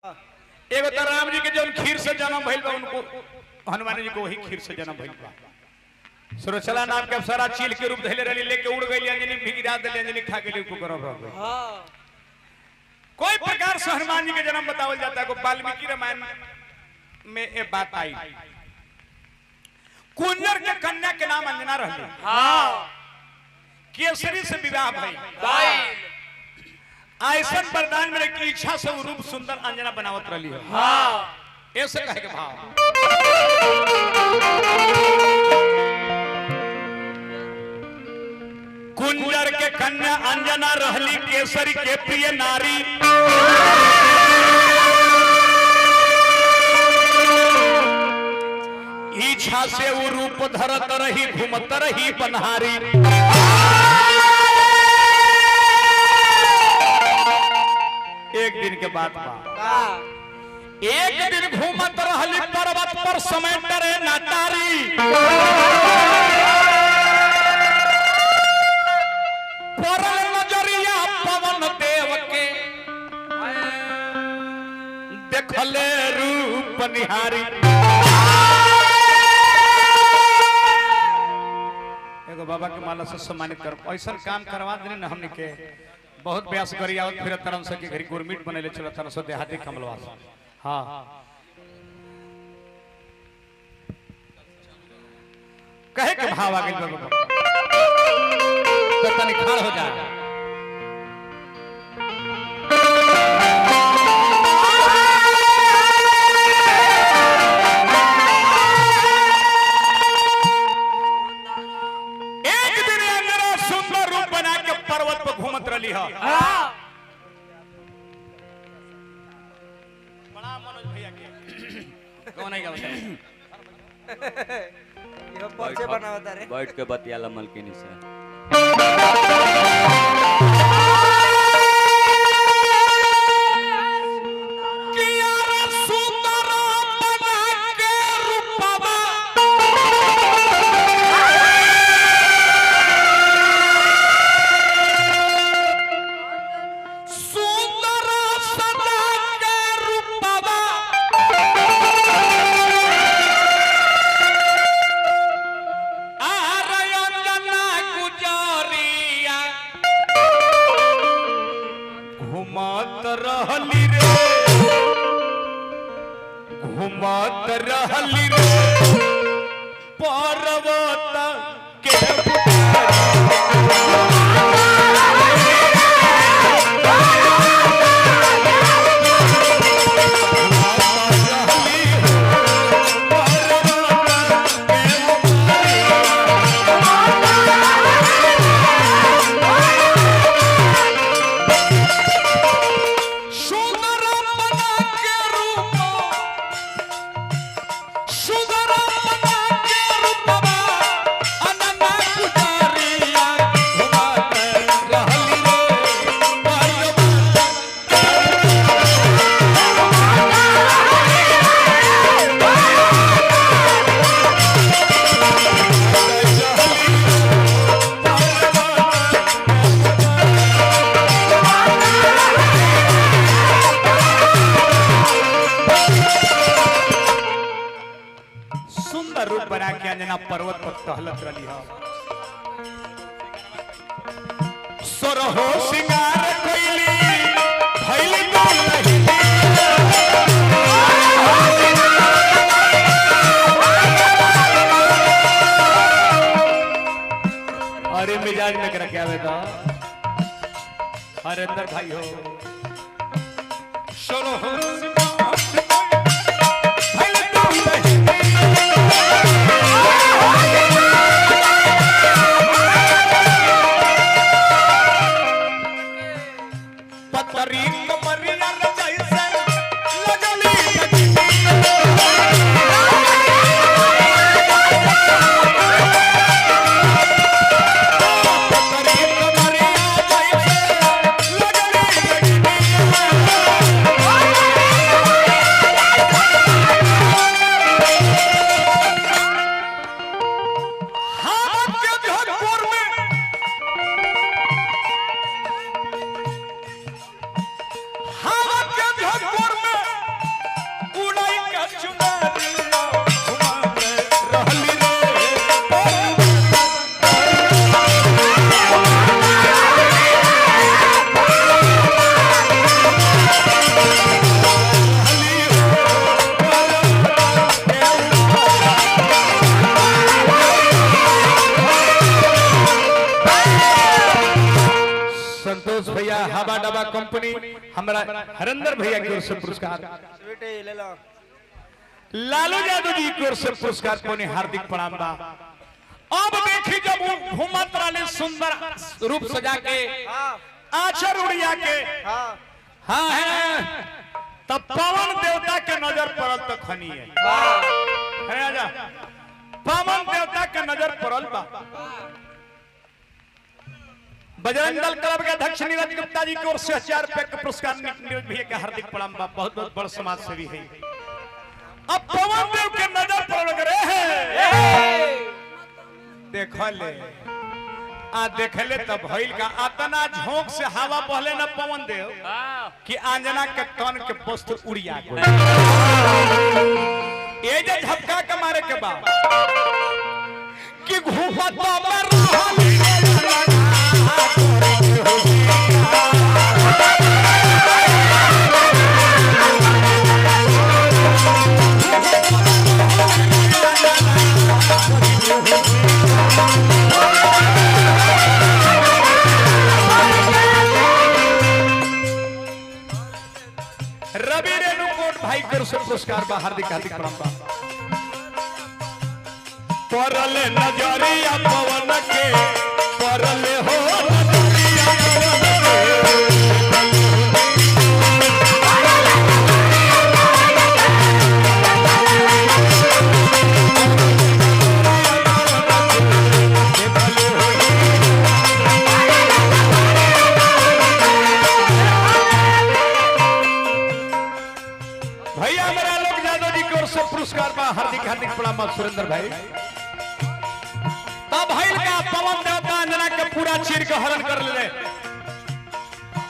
एगो तो राम जी के जो खीर से जन्म भइल बा उनको हनुमान जी को वही खीर से जन्म भइल बा। सुरचला नाम के अप्सरा चील के रूप धैले रही लेके उड़ गई अंजनी भी गिरा देले अंजनी खा के लिए को गरब हो गई। कोई प्रकार से हनुमान जी के जन्म बतावल जाता है। को वाल्मीकि रामायण में ये बात आई। कुंजर के कन्या के नाम अंजना रहली। केसरी से विवाह भइल। ऐसन वरदान मेरे की इच्छा से रूप सुंदर अंजना बनावत रही है। ऐसे कहे के भाव कुंजर के कन्या अंजना रहली केसरी के प्रिय नारी। इच्छा से वो रूप धरत रही घूमत रही बनहारी। एक दिन के बाद एक दिन घूमत रहली पर्वत पर समय डरे नाटारी। परल नजरिया पवन देव के देखले रूप निहारी। एगो बाबा के माला से सम्मानित कर ऐसा काम करवा देने न हमने के बहुत प्रयास करी आवत फिर तरह से के घरी गुरमीट बनेले चला तरह से देहाती कमलवा। हां कहे के भाव आ गेल बाबा तो तनी खाड़ हो जा। एक दिन अंजना सुंदर रूप बना के पर्वत पर घूमत रही है। बड़ा मनोज भैया के कौन है क्या बताए ये पर्चे बनावता रे बैठ के बतियाला मलकिनी से। घुमत रहली रे पर्वत के रूप बना के अंजना पर्वत पर टहलत रही है। सोरहो सिंगार कोइली भइली दुलहिनी। अरे मिजाज में कर क्या बेटा हरेंद्र भाई हो। सोरहो हमारा हरिंदर भैया की ओर से पुरस्कार, स्वीटी ले लो। लालू यादव जी की ओर से पुरस्कार पोनी हार्दिक प्रणाम बा। अब देखी जब वो घूमत रहे सुंदर रूप सजा के हाँ आचर उड़िया के हाँ हाँ है तब पवन देवता के नजर पड़ल तो खनी है आजा पवन देवता के नजर पड़ल बा। बजरंग दल क्लब के अध्यक्ष नीरज गुप्ता जी की ओर से 1000 रुपए का पुरस्कार नीरज भैया के हार्दिक प्रणाम बा। बहुत बहुत बड़ समाज सेवी है। अब पवन देव के नजर पड़ल करे है देखले देखले तब भइल का आतना झोंक से हवा बहले न पवन देव कि अंजना के तन के वस्त्र उड़िया गए। ये जे झपका के मारे के बाद कि घूमत में रवि रेणुकोट भाई के पुरस्कार बा। हार्दिक हार्दिक प्रणाम बा। परले नजरिया पवन के परले हो नजरिया भैया मेरा लोग यादव जी की ओर से पुरस्कार बा। हार्दिक हार्दिक प्रणाम बा सुरेंद्र भाई। तब भाई का पवन देवता अंजना के पूरा चीर के हरण कर ले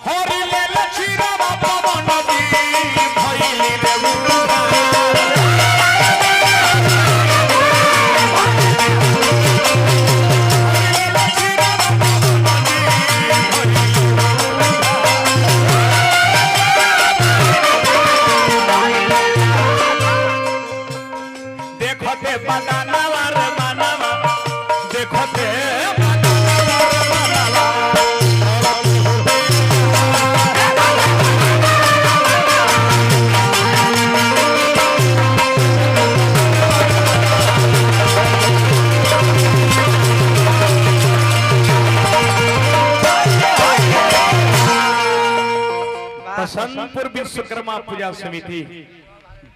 हरि ले लचीरा पवन दी भइली रे मुरुगा देखते बनाना रे मानवा देखते बसंतपुर विश्वकर्मा पूजा समिति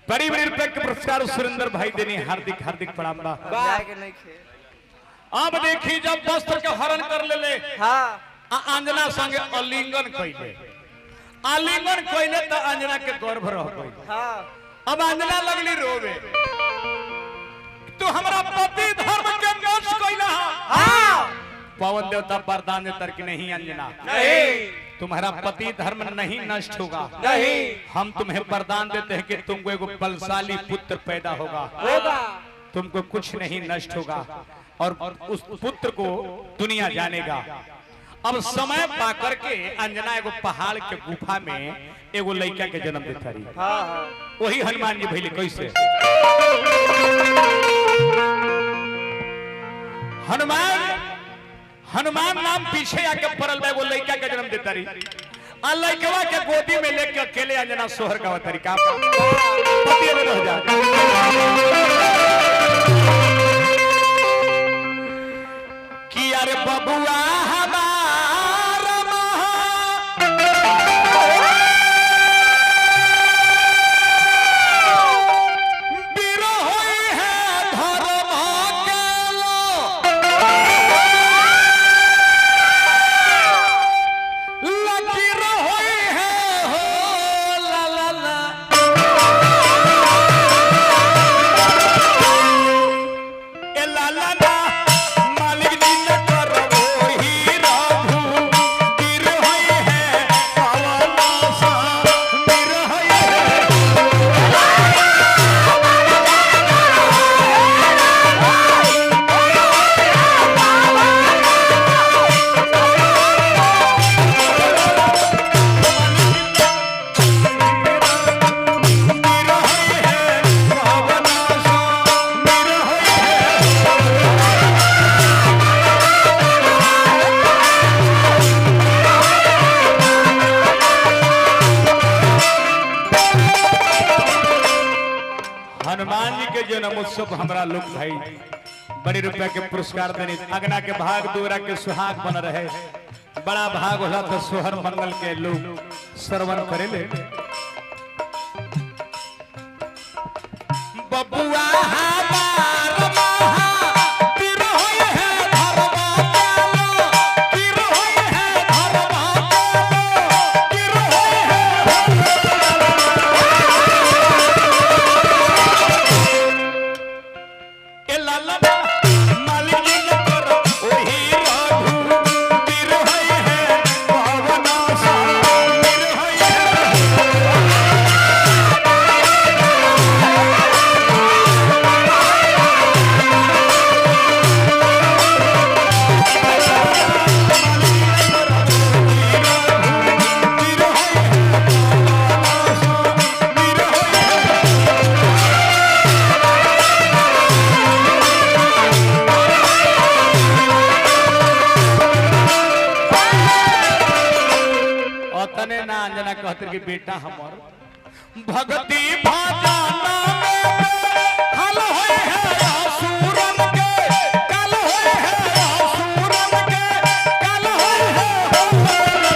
बड़ी बड़ी रुपए के पुरस्कार सुरेंद्र भाई देनी हार्दिक हार्दिक प्रणाम बा। जाके नहीं खे। अब देखी जब वस्त्र के हरण कर ले हाँ अंजना संगे अलिंगन कइले तो अंजना के गर्भ रह गई। हाँ अब अंजना लगली रोवे तू हमरा पति धर्म के नष्ट कइला। हाँ पवन देवता वरदान देतर कि नहीं अंजना नहीं तुम्हारा पति धर्म नहीं नष्ट होगा। नहीं हम तुम्हें वरदान देते हैं कि तुमको एक बलशाली पुत्र पैदा होगा होगा। तुमको कुछ नहीं नष्ट होगा और उस पुत्र को दुनिया जानेगा। अब समय पा करके अंजना एगो पहाड़ के गुफा में एगो लड़का के जन्म देता रही। हाँ हाँ वही हनुमान जी भइले कैसे हनुमान नाम पीछे आके पड़ल बा। एगो लड़का के जन्म देता रही आ लड़कवा के गोदी में लेके अकेले अंजना सोहर का तरीका पति में रह जा कि यार बबुआ हमारा बीरो होई है धर्म के लो लकीर होई है हो ला ला ला ए ला ला ला मालिक जी ने करबो हीरा हनुमान जी के जन्म उत्सव हमरा लोग भाई बड़ी रुपया के पुरस्कार देने अगना के भाग दूरा के सुहाग बन रहे बड़ा भाग होला तो सोहर मंगल के लोग श्रवण करे ले बबुआ हमार महा तीर होय है धरवा चालो तीर होय है धरवा चालो तीर होय है ए लाला मालिक जी कर ओही राधू तीर होय है पवना सा तीर होय है तने ना अंजना कहते कि बेटा हमर भक्ति भाजना में हल होय है असुरन के कल होय है असुरन के कल होय है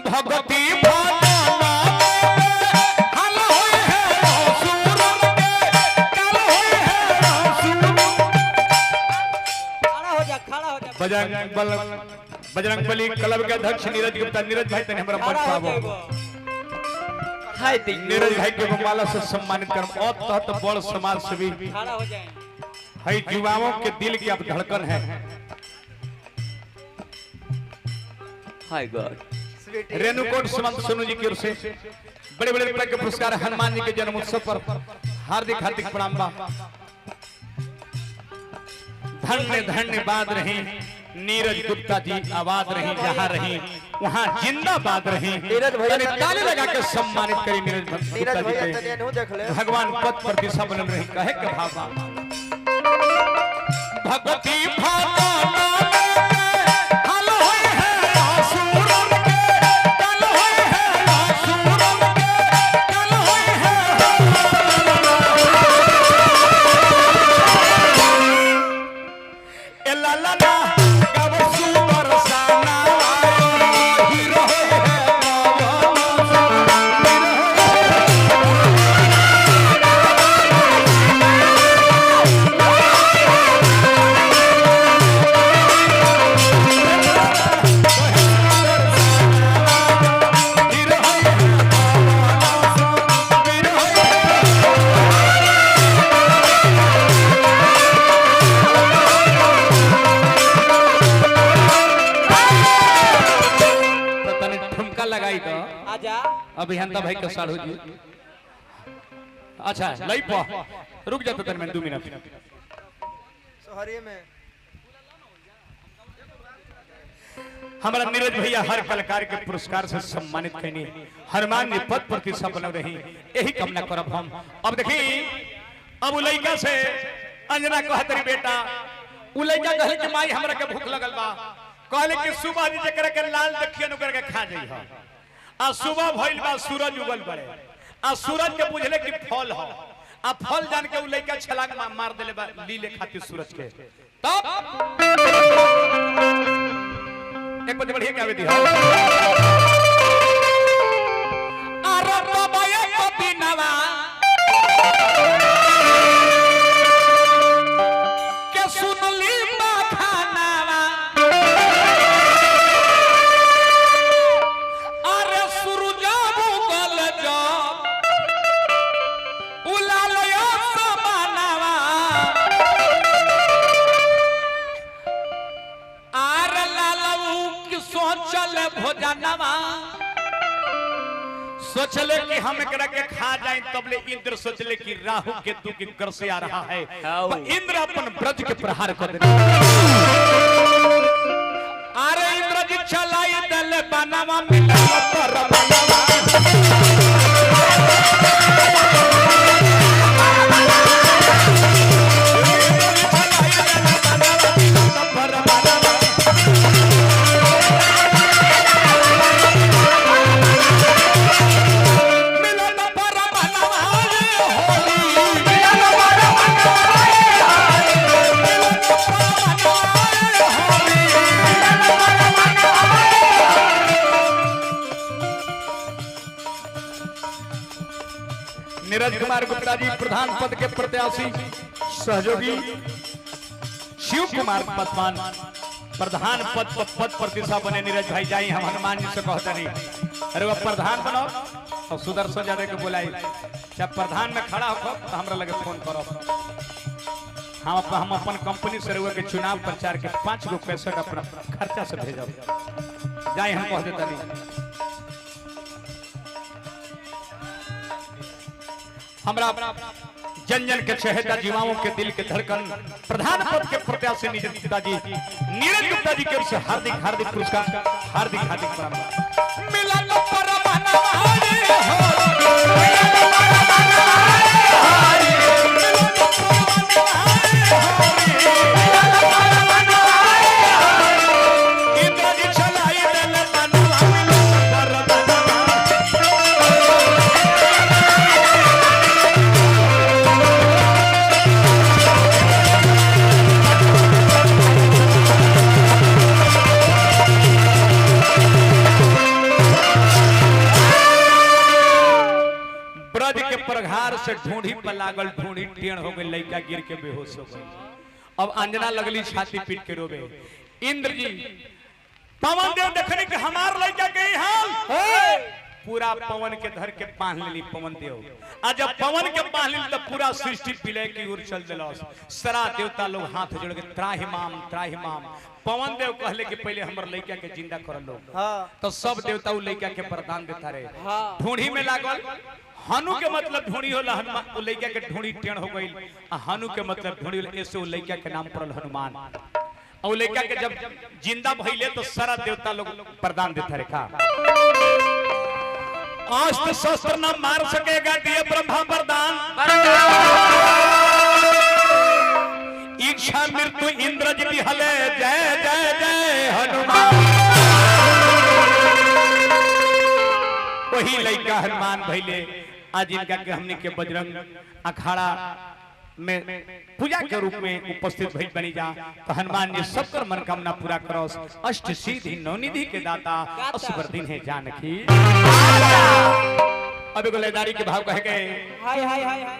भक्ति भाजना में हल होय है असुरन के कल होय है असुरन बजरंग बली क्लब के अध्यक्ष नीरज गुप्ता नीरज भाई तने हमरा मंच पावो हाय ती नीरज भाई के माला से सम्मानित करम और तहत बड़ समाज सेवी खड़ा हो जाए है युवाओं के दिल की अब धड़कन है हाय गॉड स्वीटी रेणुकोट सुमंत सोनू जी की ओर से बड़े बड़े रुपए के पुरस्कार हनुमान जी के जन्म उत्सव पर हार्दिक हार्दिक प्रणाम बा धन्य धन्यवाद रही नीरज गुप्ता जी आवाज रही जहाँ रही वहाँ जिंदाबाद रही नीरज भैया तने ताली लगा के सम्मानित करी नीरज गुप्ता जी भैया के तने नु देख ले भगवान पद पर दिशा बनल रही कहे के भावा भगवती भावना हल होय है असुरन के कल होय है असुरन के कल होय है ए ला ला ला गाव सुवर साना हीरो होय है लगाई तो आजा अभियंता भाई के साढ़ू जी अच्छा लई पा रुक जा तो तन में 2 मिनट सोहरी में हमारा नीरज भैया हर कलाकार के पुरस्कार से सम्मानित करनी हनुमान जी पद प्रतिष्ठा बन रही यही कामना करब हम अब देखी अब उ लइका से अंजना कहतरी बेटा उ लइका कहले कि माई हमरा के भूख लगल बा कहले कि सुबह जी जेकरा के लाल देखिए नु करके खा जाई हो आ सुबह भइल बा सूरज उगल बड़े आ सूरज के बुझले कि फल हो आ फल जान के उ लइका छलांग मार देले बा लीले खातिर सूरज के तब एक बड़े बढ़िया गावे दी अरे बाबा ये बिनवा के सुनली खानावा अरे सूरज उगल जो उलालया समानावा आर लालू की सोचल भोजनवा सोचले कि हम एकरा के खा जाए तबले इंद्र सोचले कि राहु केतु की कर से आ रहा है तो इंद्र अपन ब्रज के प्रहार कर दे अरे इंद्र जी चलाई दल बनवा मिला पर बनवा नीरज कुमार गुप्ता जी प्रधान पद के प्रत्याशी, सहयोगी शिव कुमार पासवान प्रधान पद प्रतिष्ठा बने। नीरज भाई जाई हम हनुमान जी से कहते नहीं, अरे वह प्रधान बनो और सुदर्शन यादव के बुलाई, जब प्रधान में खड़ा हो तो हमरा लगे फोन करो। हम अपन कंपनी से रहुआ के चुनाव प्रचार के 5 गो पैसा अपना खर्चा से भेजब, जाए हम कह देता नहीं। हमरा जन जन के चहेता जीवाओं के दिल के धड़कन प्रधान पद के प्रत्याशी नीरज गुप्ता जी के ओर से हार्दिक हार्दिक पुरस्कार, हार्दिक हार्दिक प्रणाम। मिलन परवाना प्रघार से ढूंढी पर लागल, ढूंढी टेढ़ हो गई, लड़का गिर के बेहोश हो गई। अब अंजना लगली छाती पीट के रोवे। इंद्र जी पवन देव देखने के हमार लड़का के हाल, पूरा पवन के धर के बांध लेली पवन देव। आ जब पवन के बांध लेली तो पूरा सृष्टि विलय की ओर चल दिलस। सारा देवता लोग हाथ जोड़ के त्राहिमाम त्राहिमाम। पवन देव कहले कि पहले हमर लड़का के जिंदा कर लो। तो सब देवता उ लड़का के वरदान देता रहे। ढूंढी में लागल, हनु के मतलब ढूंढी होला, हनुमान लड़का के ढूंढी टेढ़ हो गई। हनु के मतलब ढूंढी होला, ऐसे लड़का के नाम पड़ल हनुमान। और लड़का के जब जिंदा भइले तो सारा देवता लोग वरदान देता रहे। का अस्त्र शस्त्र न मार सकेगा दिए ब्रह्मा वरदान, इच्छा मृत्यु इंद्र जी भी हले, जय जय जय हनुमान। वही लड़का हनुमान भइले। आज इनका के हमने के बजरंग अखाड़ा में पूजा के रूप में उपस्थित भइल बनी जा। तो हनुमान जी सबकर मनोकामना पूरा करो, अष्ट सिद्धि नवनिधि के दाता, असुर दिन है जानकी। अब एगो लेदारी के भाव कह गए, हाय हाय हाय।